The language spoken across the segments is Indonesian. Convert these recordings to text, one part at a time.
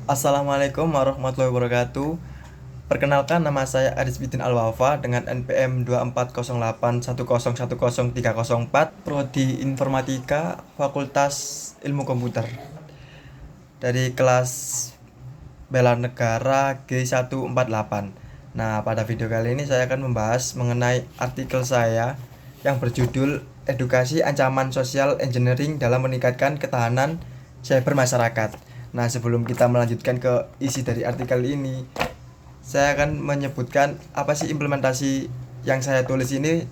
Assalamualaikum warahmatullahi wabarakatuh. Perkenalkan, nama saya Aris Bidin Alwafa dengan NPM 240810103004, Prodi Informatika, Fakultas Ilmu Komputer, dari kelas Bela Negara G148. Nah, pada video kali ini saya akan membahas mengenai artikel saya yang berjudul Edukasi Ancaman Social Engineering dalam Meningkatkan Ketahanan Cyber Masyarakat. Nah, sebelum kita melanjutkan ke isi dari artikel ini, saya akan menyebutkan apa sih implementasi yang saya tulis ini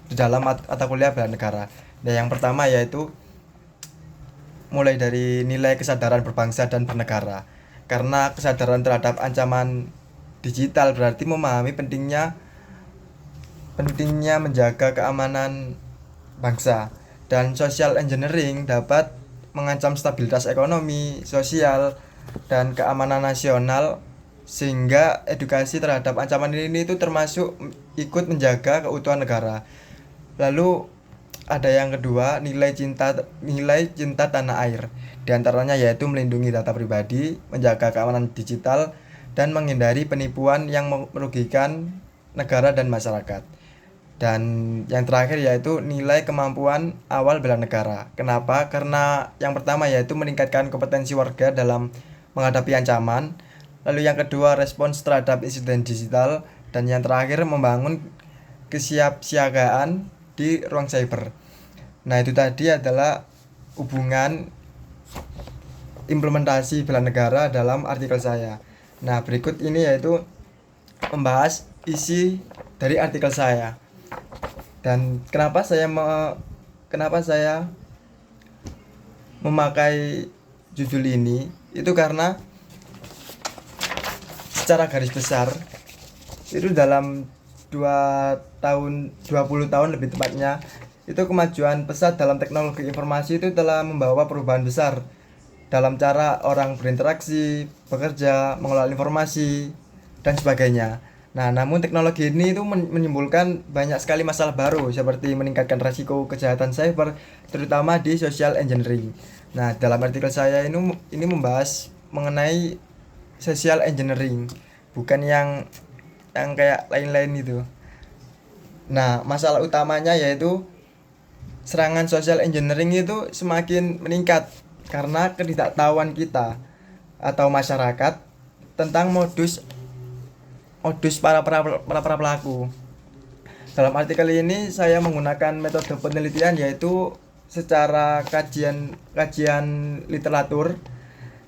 di dalam mata kuliah bela negara. Nah, yang pertama yaitu mulai dari nilai kesadaran berbangsa dan bernegara. Karena kesadaran terhadap ancaman digital berarti memahami pentingnya menjaga keamanan bangsa, dan social engineering dapat mengancam stabilitas ekonomi, sosial, dan keamanan nasional, sehingga edukasi terhadap ancaman ini itu termasuk ikut menjaga keutuhan negara. Lalu ada yang kedua, nilai cinta tanah air. Di antaranya yaitu melindungi data pribadi, menjaga keamanan digital, dan menghindari penipuan yang merugikan negara dan masyarakat. Dan yang terakhir yaitu nilai kemampuan awal bela negara. Kenapa? Karena yang pertama yaitu meningkatkan kompetensi warga dalam menghadapi ancaman. Lalu yang kedua, respons terhadap insiden digital. Dan yang terakhir, membangun kesiapsiagaan di ruang cyber. Nah, itu tadi adalah hubungan implementasi bela negara dalam artikel saya. Nah, berikut ini yaitu membahas isi dari artikel saya. Dan kenapa saya memakai judul ini? Itu karena secara garis besar itu dalam 20 tahun lebih tepatnya, itu kemajuan pesat dalam teknologi informasi itu telah membawa perubahan besar dalam cara orang berinteraksi, bekerja, mengelola informasi, dan sebagainya. Nah, namun teknologi ini itu menimbulkan banyak sekali masalah baru seperti meningkatkan risiko kejahatan cyber, terutama di social engineering. Nah, dalam artikel saya ini membahas mengenai social engineering, bukan yang kayak lain-lain itu. Nah, masalah utamanya yaitu serangan social engineering itu semakin meningkat karena ketidaktahuan kita atau masyarakat tentang modus modus para pelaku. Dalam artikel ini saya menggunakan metode penelitian yaitu secara kajian kajian literatur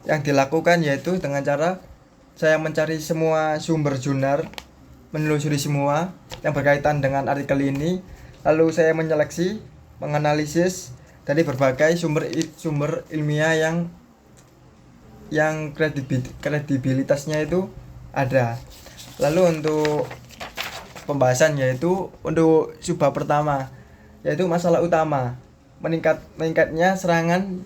yang dilakukan, yaitu dengan cara saya mencari semua sumber jurnal, menelusuri semua yang berkaitan dengan artikel ini, lalu saya menyeleksi, menganalisis dari berbagai sumber ilmiah yang kredibilitasnya itu ada. Lalu untuk pembahasan yaitu untuk subbab pertama yaitu masalah utama meningkatnya serangan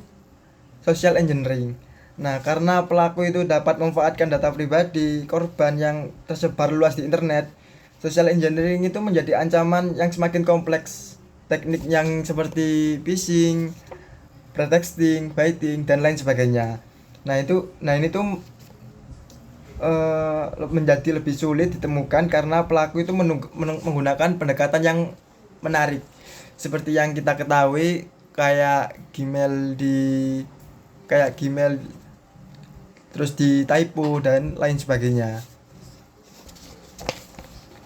social engineering. Nah, karena pelaku itu dapat memanfaatkan data pribadi korban yang tersebar luas di internet, social engineering itu menjadi ancaman yang semakin kompleks. Teknik yang seperti phishing, pretexting, baiting, dan lain sebagainya. Nah ini tuh menjadi lebih sulit ditemukan karena pelaku itu menggunakan pendekatan yang menarik. Seperti yang kita ketahui, kayak Gmail terus di typo dan lain sebagainya.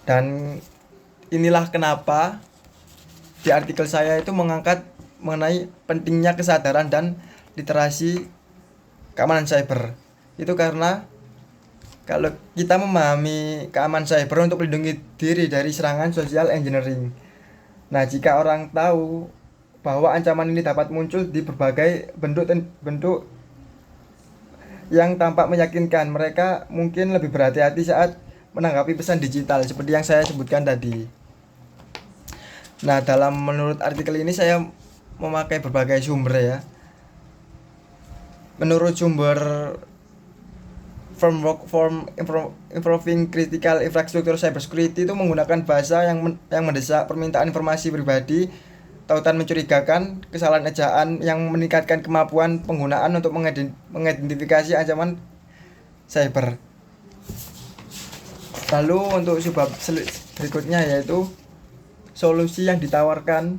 Dan inilah kenapa di artikel saya itu mengangkat mengenai pentingnya kesadaran dan literasi keamanan cyber. Itu karena kalau kita memahami keamanan cyber untuk melindungi diri dari serangan social engineering. Nah, jika orang tahu bahwa ancaman ini dapat muncul di berbagai bentuk yang tampak meyakinkan, mereka mungkin lebih berhati-hati saat menanggapi pesan digital seperti yang saya sebutkan tadi. Nah, menurut artikel ini saya memakai berbagai sumber ya. Menurut sumber Framework for Improving Critical Infrastructure Cybersecurity itu menggunakan bahasa yang mendesak, permintaan informasi pribadi, tautan mencurigakan, kesalahan ejaan yang meningkatkan kemampuan penggunaan untuk mengidentifikasi ancaman cyber. Lalu untuk sebab berikutnya yaitu solusi yang ditawarkan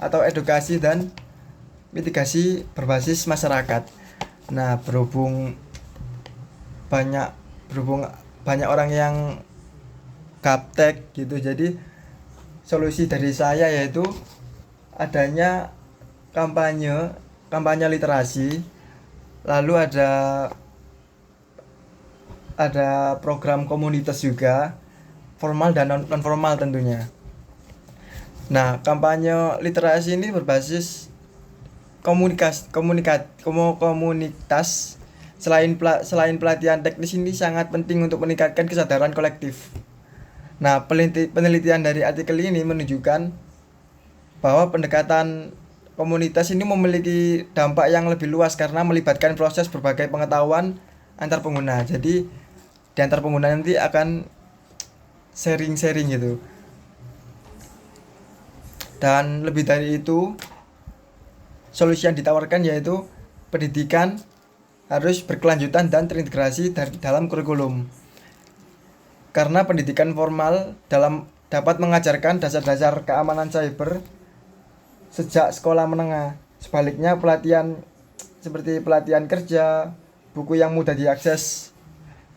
atau edukasi dan mitigasi berbasis masyarakat. Nah, berhubung banyak orang yang gaptek gitu, jadi solusi dari saya yaitu adanya kampanye literasi, lalu ada program komunitas juga, formal dan non formal tentunya. Nah, kampanye literasi ini berbasis komunitas. Selain pelatihan teknis, ini sangat penting untuk meningkatkan kesadaran kolektif. Nah, penelitian dari artikel ini menunjukkan bahwa pendekatan komunitas ini memiliki dampak yang lebih luas karena melibatkan proses berbagai pengetahuan antar pengguna. Jadi di antar pengguna nanti akan sharing-sharing gitu. Dan lebih dari itu, solusi yang ditawarkan yaitu pendidikan harus berkelanjutan dan terintegrasi dalam kurikulum. Karena pendidikan formal dapat mengajarkan dasar-dasar keamanan cyber sejak sekolah menengah. Sebaliknya, pelatihan seperti pelatihan kerja, buku yang mudah diakses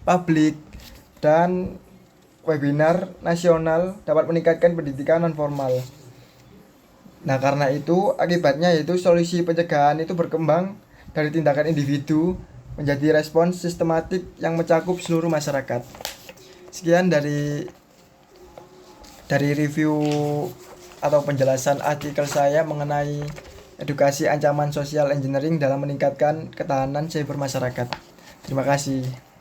publik, dan webinar nasional dapat meningkatkan pendidikan non formal. Nah, karena itu akibatnya yaitu solusi pencegahan itu berkembang dari tindakan individu menjadi respons sistematik yang mencakup seluruh masyarakat. Sekian dari review atau penjelasan artikel saya mengenai edukasi ancaman social engineering dalam meningkatkan ketahanan cyber masyarakat. Terima kasih.